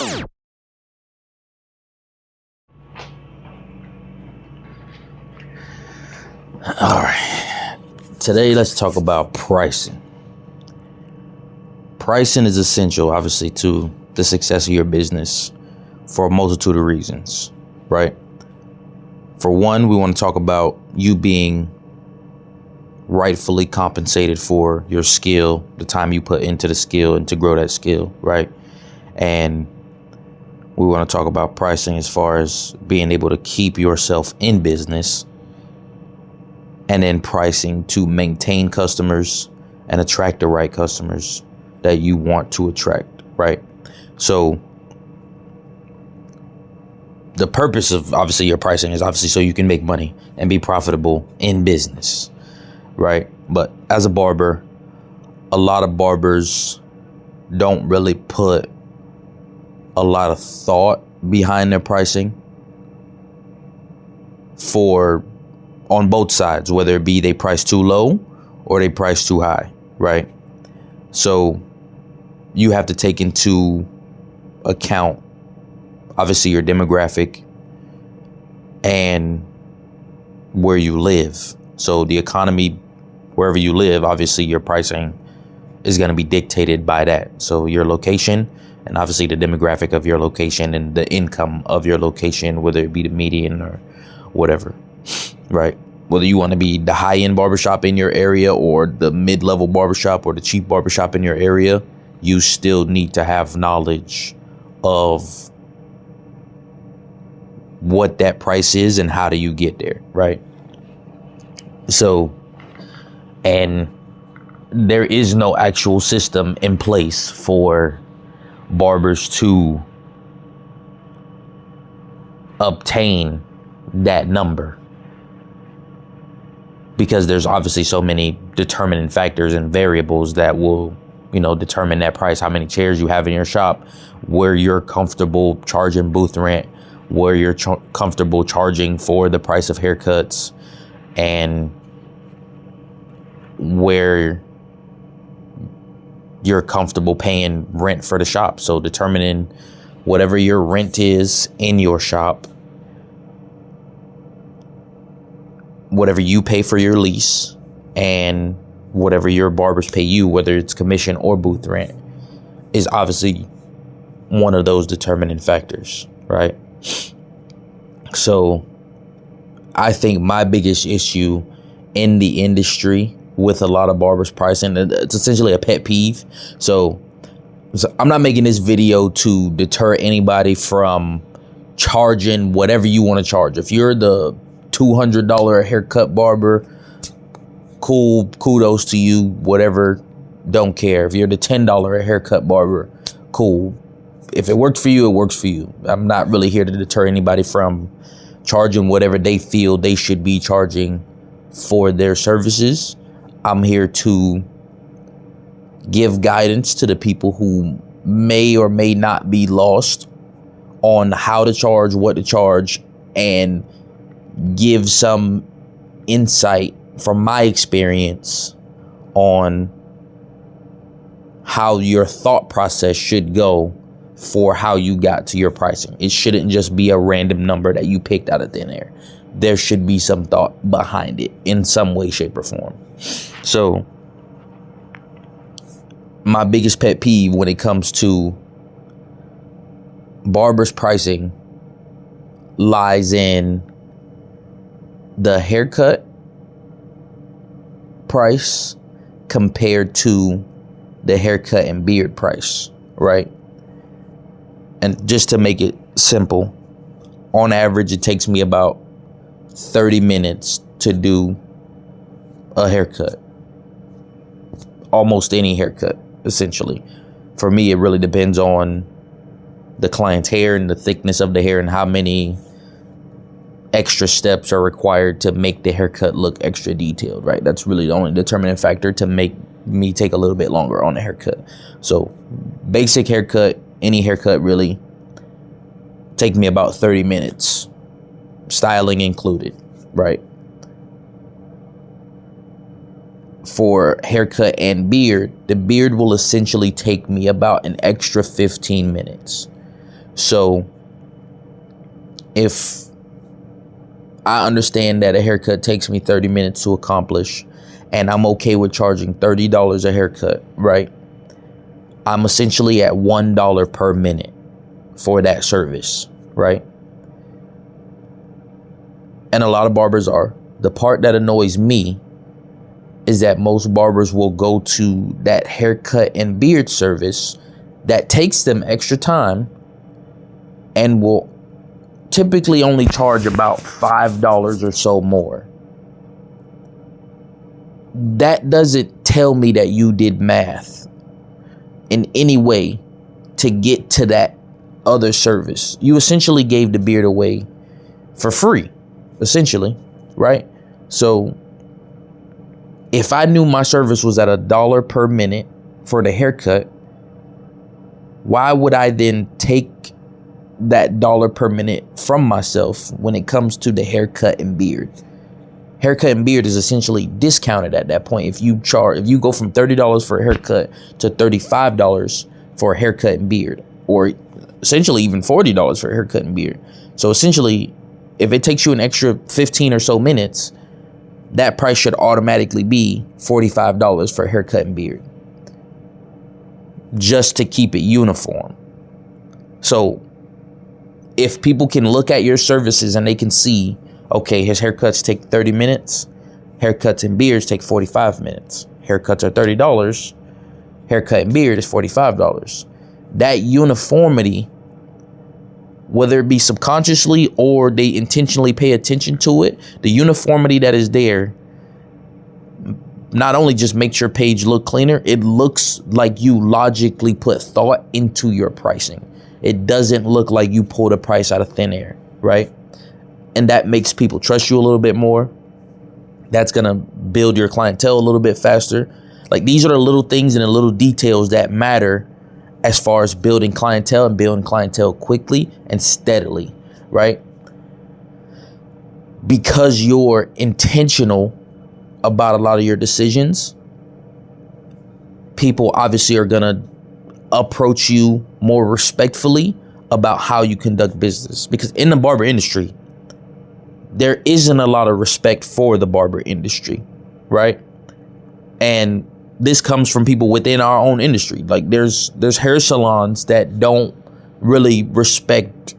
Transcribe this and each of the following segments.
All right. Today, let's talk about pricing. Pricing is essential, obviously, to the success of your business for a multitude of reasons, right? For one, we want to talk about you being rightfully compensated for your skill, the time you put into the skill and to grow that skill, right? And we want to talk about pricing as far as being able to keep yourself in business, and then pricing to maintain customers and attract the right customers that you want to attract, right? So the purpose of obviously your pricing is obviously so you can make money and be profitable in business, right? But as a barber, a lot of barbers don't really put a lot of thought behind their pricing on both sides, whether it be they price too low or they price too high, right? So you have to take into account, obviously, your demographic and where you live. So the economy, wherever you live, obviously your pricing is going to be dictated by that. So your location and obviously the demographic of your location and the income of your location, whether it be the median or whatever, right? Whether you want to be the high-end barbershop in your area or the mid-level barbershop or the cheap barbershop in your area, you still need to have knowledge of what that price is and how do you get there, right? So, and there is no actual system in place for barbers to obtain that number, because there's obviously so many determining factors and variables that will, determine that price, how many chairs you have in your shop, where you're comfortable charging booth rent, where you're comfortable charging for the price of haircuts, and where you're comfortable paying rent for the shop. So determining whatever your rent is in your shop, whatever you pay for your lease, and whatever your barbers pay you, whether it's commission or booth rent, is obviously one of those determining factors, right? So I think my biggest issue in the industry with a lot of barbers pricing, it's essentially a pet peeve. So I'm not making this video to deter anybody from charging whatever you want to charge. If you're the $200 haircut barber, cool, kudos to you, whatever, don't care. If you're the $10 haircut barber, cool. If it works for you, it works for you. I'm not really here to deter anybody from charging whatever they feel they should be charging for their services. I'm here to give guidance to the people who may or may not be lost on how to charge, what to charge, and give some insight from my experience on how your thought process should go for how you got to your pricing. It shouldn't just be a random number that you picked out of thin air. There should be some thought behind it in some way, shape, or form. So my biggest pet peeve when it comes to barbers pricing lies in the haircut price compared to the haircut and beard price, right? And just to make it simple, on average, it takes me about 30 minutes to do a haircut. Almost any haircut, essentially. For me, it really depends on the client's hair and the thickness of the hair and how many extra steps are required to make the haircut look extra detailed, right? That's really the only determining factor to make me take a little bit longer on the haircut. So basic haircut, any haircut really, take me about 30 minutes, styling included, right? For haircut and beard, the beard will essentially take me about an extra 15 minutes. So if I understand that a haircut takes me 30 minutes to accomplish, and I'm okay with charging $30 a haircut, right? I'm essentially at $1 per minute for that service, right? And a lot of barbers are. The part that annoys me is that most barbers will go to that haircut and beard service that takes them extra time and will typically only charge about $5 or so more. That doesn't tell me that you did math in any way to get to that other service. You essentially gave the beard away for free, essentially, right? So if I knew my service was at $1 per minute for the haircut, why would I then take that dollar per minute from myself when it comes to the haircut and beard? Haircut and beard is essentially discounted at that point. If you go from $30 for a haircut to $35 for a haircut and beard, or essentially even $40 for a haircut and beard. So essentially, if it takes you an extra 15 or so minutes, that price should automatically be $45 for a haircut and beard, just to keep it uniform. So if people can look at your services and they can see, okay, his haircuts take 30 minutes, haircuts and beards take 45 minutes. Haircuts are $30, haircut and beard is $45. That uniformity, whether it be subconsciously or they intentionally pay attention to it, the uniformity that is there not only just makes your page look cleaner, it looks like you logically put thought into your pricing. It doesn't look like you pulled a price out of thin air, right? And that makes people trust you a little bit more. That's going to build your clientele a little bit faster. Like, these are the little things and the little details that matter as far as building clientele, and building clientele quickly and steadily, right? Because you're intentional about a lot of your decisions, people obviously are going to approach you more respectfully about how you conduct business. Because in the barber industry, there isn't a lot of respect for the barber industry, right? And this comes from people within our own industry. Like, there's hair salons that don't really respect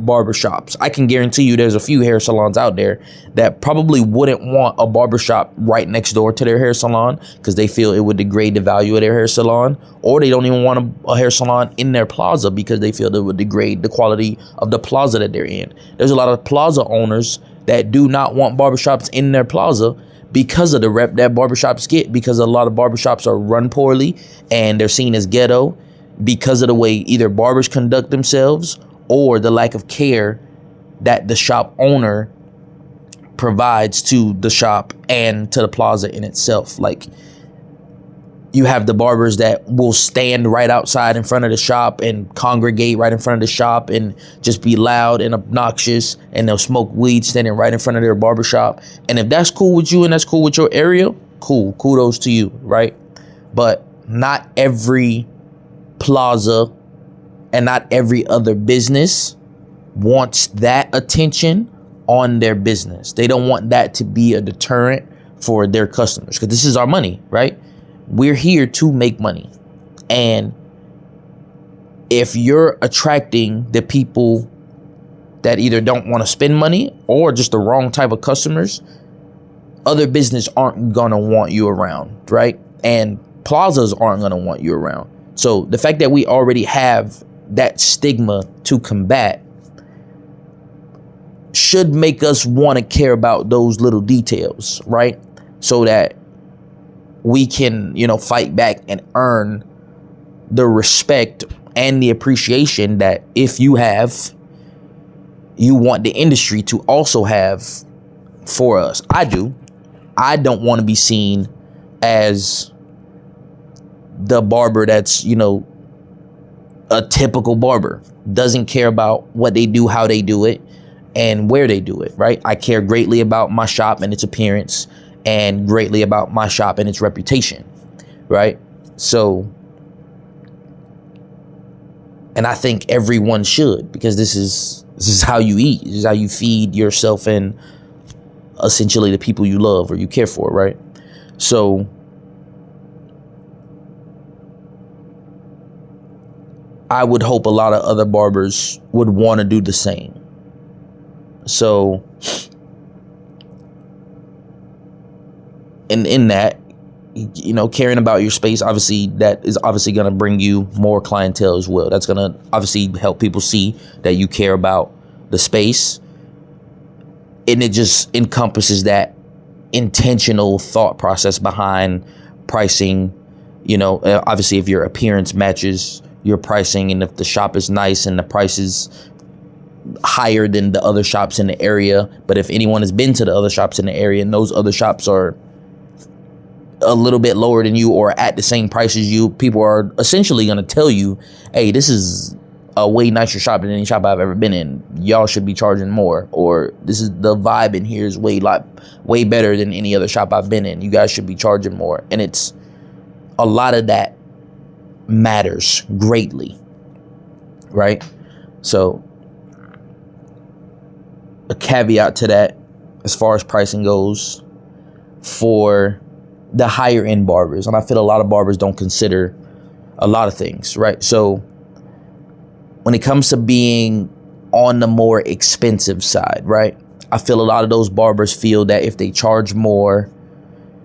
barbershops. I can guarantee you there's a few hair salons out there that probably wouldn't want a barbershop right next door to their hair salon because they feel it would degrade the value of their hair salon, or they don't even want a hair salon in their plaza because they feel it would degrade the quality of the plaza that they're in. There's a lot of plaza owners that do not want barbershops in their plaza because of the rep that barbershops get, because a lot of barbershops are run poorly and they're seen as ghetto because of the way either barbers conduct themselves or the lack of care that the shop owner provides to the shop and to the plaza in itself. Like, you have the barbers that will stand right outside in front of the shop and congregate right in front of the shop and just be loud and obnoxious, and they'll smoke weed standing right in front of their barbershop. And if that's cool with you and that's cool with your area, cool, kudos to you, right? But not every plaza and not every other business wants that attention on their business. They don't want that to be a deterrent for their customers, because this is our money, right? We're here to make money. And if you're attracting the people that either don't want to spend money or just the wrong type of customers, other business aren't going to want you around, right? And plazas aren't going to want you around. So the fact that we already have that stigma to combat should make us want to care about those little details, right? So that we can, fight back and earn the respect and the appreciation that if you want the industry to also have for us. I do. I don't want to be seen as the barber that's, a typical barber. Doesn't care about what they do, how they do it, and where they do it, right? I care greatly about my shop and its appearance, and greatly about my shop and its reputation, right? So And I think everyone should, because this is how you eat. This is how you feed yourself and essentially the people you love or you care for, right? So I would hope a lot of other barbers would want to do the same. So in that, you know, caring about your space, obviously that is obviously going to bring you more clientele as well. That's going to obviously help people see that you care about the space. And it just encompasses that intentional thought process behind pricing. You know, obviously if your appearance matches your pricing, and if the shop is nice and the price is higher than the other shops in the area, but if anyone has been to the other shops in the area and those other shops are a little bit lower than you or at the same price as you, people are essentially going to tell you, hey, this is a way nicer shop than any shop I've ever been in. Y'all should be charging more. Or this is the vibe in here is way better than any other shop I've been in. You guys should be charging more. And it's a lot of that matters greatly, right? So a caveat to that, as far as pricing goes, for the higher end barbers, and I feel a lot of barbers don't consider a lot of things, right? So when it comes to being on the more expensive side, right, I feel a lot of those barbers feel that if they charge more,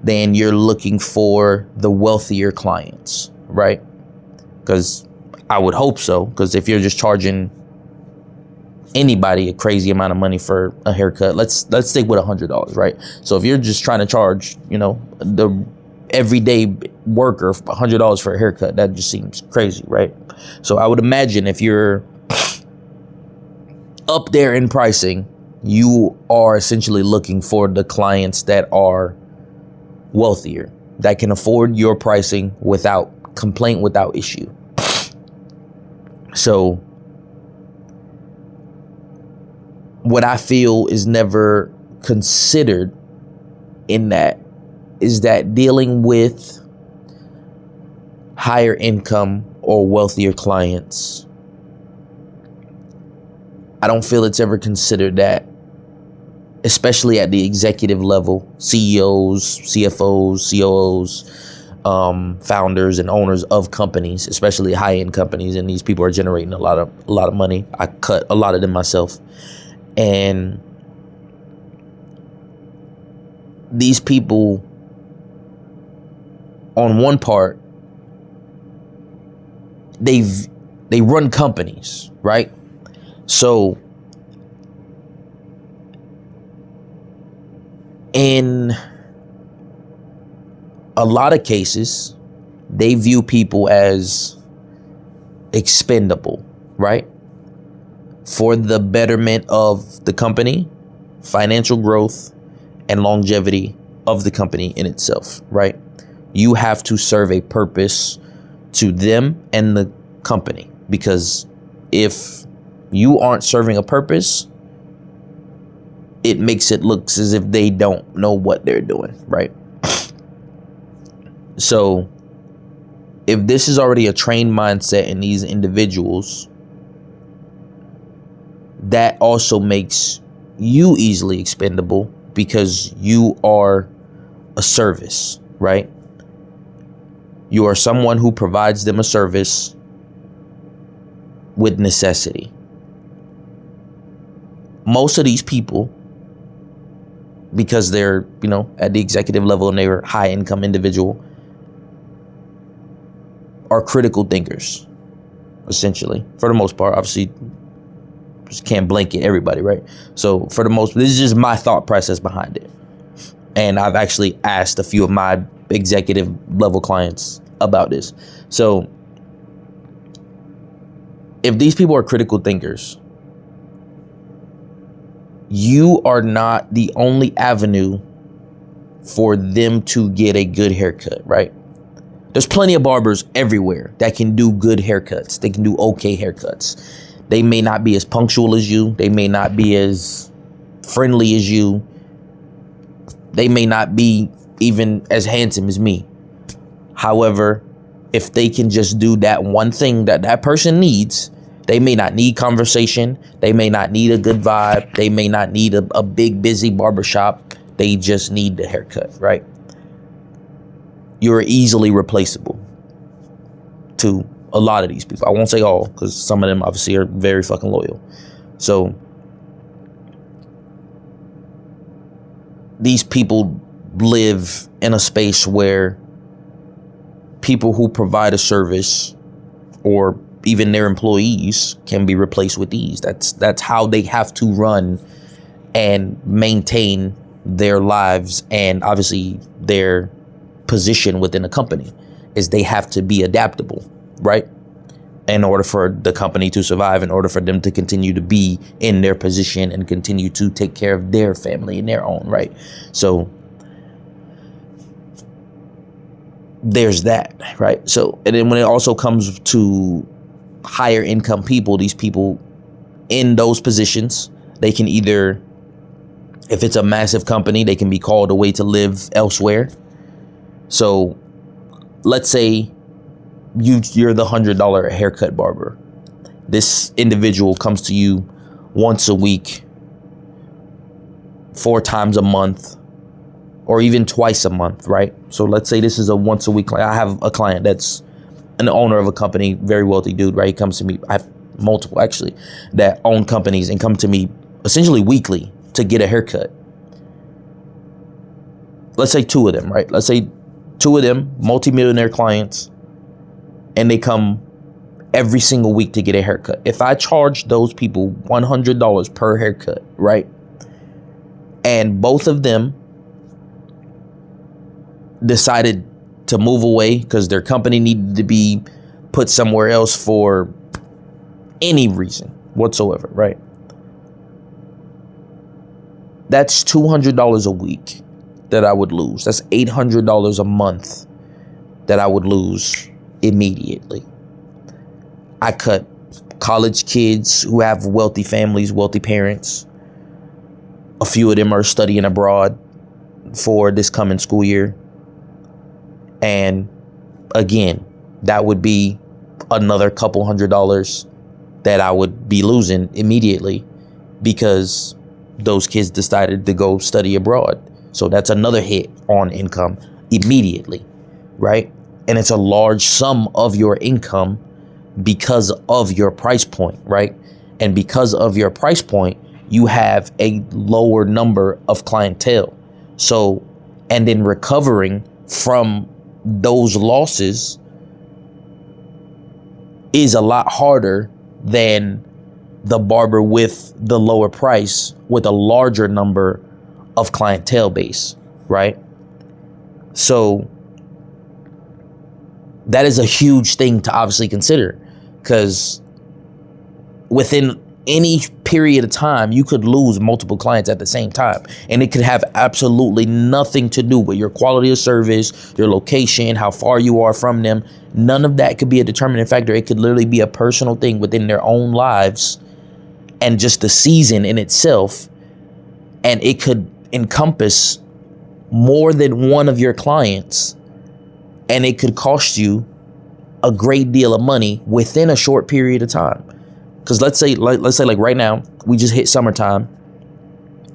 then you're looking for the wealthier clients, right? Because I would hope so, because if you're just charging anybody a crazy amount of money for a haircut, let's stick with $100, right? So if you're just trying to charge, you know, the everyday worker $100 for a haircut, that just seems crazy, right? So I would imagine if you're up there in pricing, you are essentially looking for the clients that are wealthier, that can afford your pricing without complaint, without issue. So what I feel is never considered in that is that dealing with higher income or wealthier clients, I don't feel it's ever considered that, especially at the executive level, CEOs, CFOs, COOs, founders and owners of companies, especially high-end companies, and these people are generating a lot of money. I cut a lot of them myself. And these people, on one part, they run companies, right? So in a lot of cases, they view people as expendable, right? For the betterment of the company, financial growth, and longevity of the company in itself, right? You have to serve a purpose to them and the company, because if you aren't serving a purpose, it makes it look as if they don't know what they're doing, right? So if this is already a trained mindset in these individuals, that also makes you easily expendable, because you are a service, right? You are someone who provides them a service with necessity. Most of these people, because they're, you know, at the executive level and they're high income individual, are critical thinkers, essentially, for the most part. Obviously, just can't blanket everybody, right? So for the most, this is just my thought process behind it. And I've actually asked a few of my executive level clients about this. So if these people are critical thinkers, you are not the only avenue for them to get a good haircut, right? There's plenty of barbers everywhere that can do good haircuts. They can do okay haircuts. They may not be as punctual as you. They may not be as friendly as you. They may not be even as handsome as me. However, if they can just do that one thing that that person needs, They may not need conversation. They may not need a good vibe. They may not need a big, busy barbershop. They just need the haircut, right? You're easily replaceable to a lot of these people. I won't say all, because some of them obviously are very fucking loyal. So these people live in a space where people who provide a service or even their employees can be replaced with these. That's how they have to run and maintain their lives, and obviously their position within the company is they have to be adaptable, right? In order for the company to survive, in order for them to continue to be in their position and continue to take care of their family in their own right. So there's that, right? So, and then when it also comes to higher income people, these people in those positions, they can either, if it's a massive company, they can be called away to live elsewhere. So let's say you're the $100 haircut barber. This individual comes to you once a week, 4 times a month, or even twice a month, right? So let's say this is a once a week client. I have a client that's an owner of a company, very wealthy dude, right? He comes to me. I have multiple actually that own companies and come to me essentially weekly to get a haircut. Let's say 2 of them, right? Let's say 2 of them, multimillionaire clients, and they come every single week to get a haircut. If I charge those people $100 per haircut, right? And both of them decided to move away because their company needed to be put somewhere else for any reason whatsoever, right? That's $200 a week that I would lose. That's $800 a month that I would lose immediately. I cut college kids who have wealthy families, wealthy parents. A few of them are studying abroad for this coming school year. And again, that would be another couple $100 that I would be losing immediately because those kids decided to go study abroad. So that's another hit on income immediately, right? And it's a large sum of your income because of your price point, right? And because of your price point, you have a lower number of clientele. So, and then recovering from those losses is a lot harder than the barber with the lower price with a larger number of clientele base, right? So that is a huge thing to obviously consider, because within any period of time, you could lose multiple clients at the same time. And it could have absolutely nothing to do with your quality of service, your location, how far you are from them. None of that could be a determining factor. It could literally be a personal thing within their own lives and just the season in itself. And it could encompass more than one of your clients. And it could cost you a great deal of money within a short period of time. Because let's say like right now, we just hit summertime.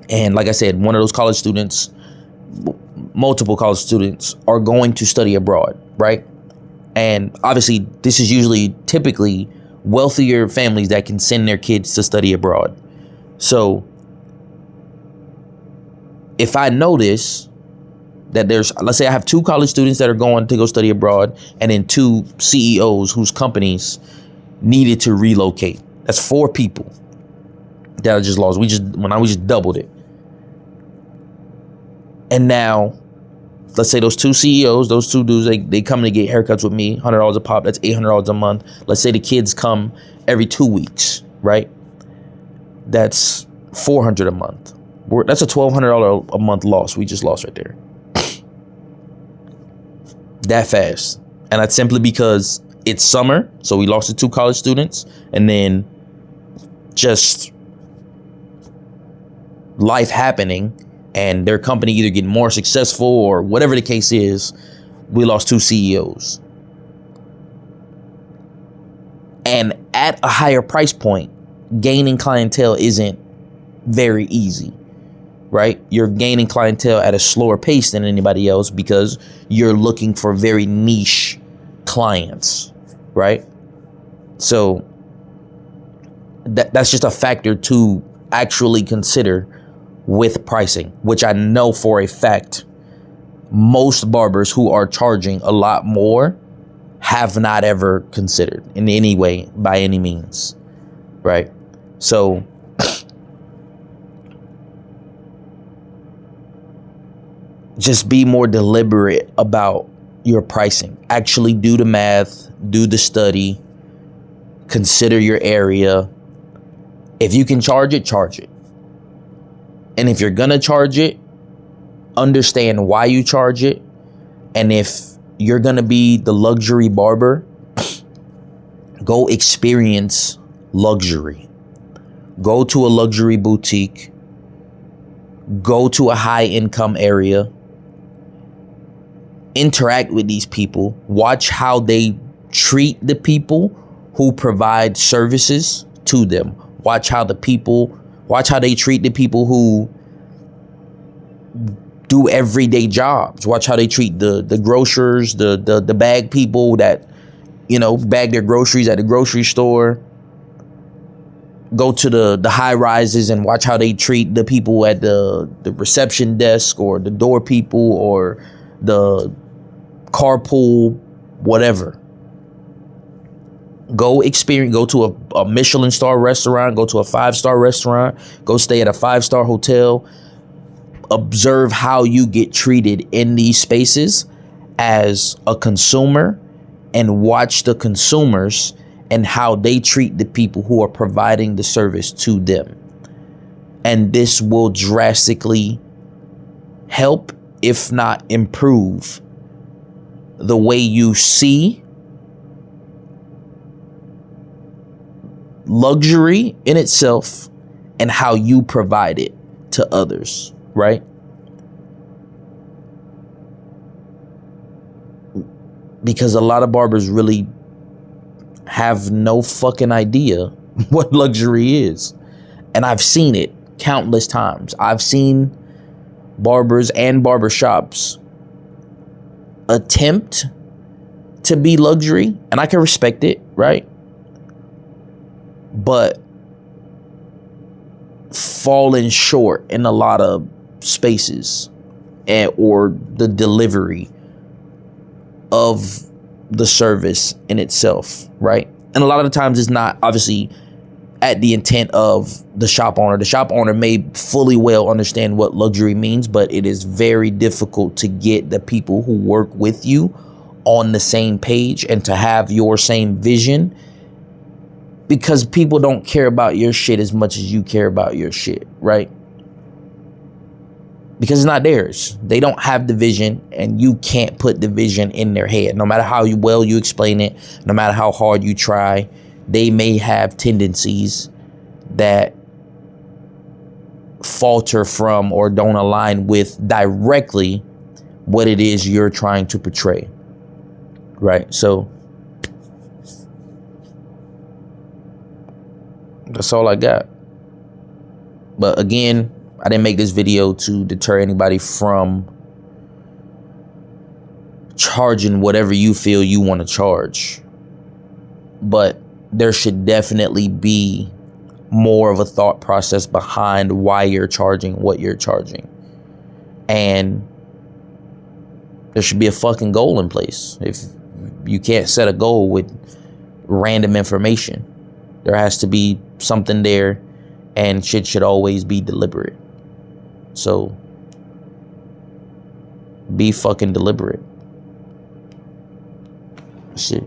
And like I said, one of those college students, multiple college students are going to study abroad, right? And obviously, this is usually typically wealthier families that can send their kids to study abroad. So if I notice that let's say I have 2 college students that are going to go study abroad, and then 2 CEOs whose companies needed to relocate. That's 4 people that I just lost. We just doubled it. And now, let's say those 2 CEOs, those 2 dudes, they come to get haircuts with me, $100 a pop. That's $800 a month. Let's say the kids come every 2 weeks, right? That's $400 a month. That's a $1,200 a month loss we just lost right there. That fast. And that's simply because it's summer, so we lost the 2 college students, and then just life happening and their company either getting more successful or whatever the case is, we lost 2 CEOs. And at a higher price point, gaining clientele isn't very easy, right? You're gaining clientele at a slower pace than anybody else because you're looking for very niche clients, right? So that's just a factor to actually consider with pricing, which I know for a fact most barbers who are charging a lot more have not ever considered in any way, by any means, right? So just be more deliberate about your pricing. Actually do the math, do the study, consider your area. If you can charge it, charge it. And if you're gonna charge it, understand why you charge it. And if you're gonna be the luxury barber, go experience luxury. Go to a luxury boutique. Go to a high income area. Interact with these people. Watch how they treat the people who provide services to them. Watch how they treat the people who do everyday jobs. Watch how they treat the grocers, the bag people that, bag their groceries at the grocery store. Go to the high rises and watch how they treat the people at the reception desk or the door people or the carpool, whatever. Go to a Michelin star restaurant, go to a 5-star restaurant, go stay at a 5-star hotel. Observe how you get treated in these spaces as a consumer, and watch the consumers and how they treat the people who are providing the service to them. And this will drastically help, if not improve, the way you see luxury in itself and how you provide it to others, right? Because a lot of barbers really have no fucking idea what luxury is. And I've seen it countless times. I've seen barbers and barbershops attempt to be luxury, and I can respect it, right? But falling short in a lot of spaces or the delivery of the service in itself, right? And a lot of the times it's not obviously at the intent of the shop owner. The shop owner may fully well understand what luxury means, but it is very difficult to get the people who work with you on the same page and to have your same vision, because people don't care about your shit as much as you care about your shit, right? Because it's not theirs. They don't have the vision, and you can't put the vision in their head. No matter how well you explain it, no matter how hard you try, they may have tendencies that falter from or don't align with directly what it is you're trying to portray, right? So that's all I got. But again, I didn't make this video to deter anybody from charging whatever you feel you want to charge. But there should definitely be more of a thought process behind why you're charging what you're charging. And there should be a fucking goal in place. If you can't set a goal with random information, there has to be something there, and shit should always be deliberate. So be fucking deliberate. Shit.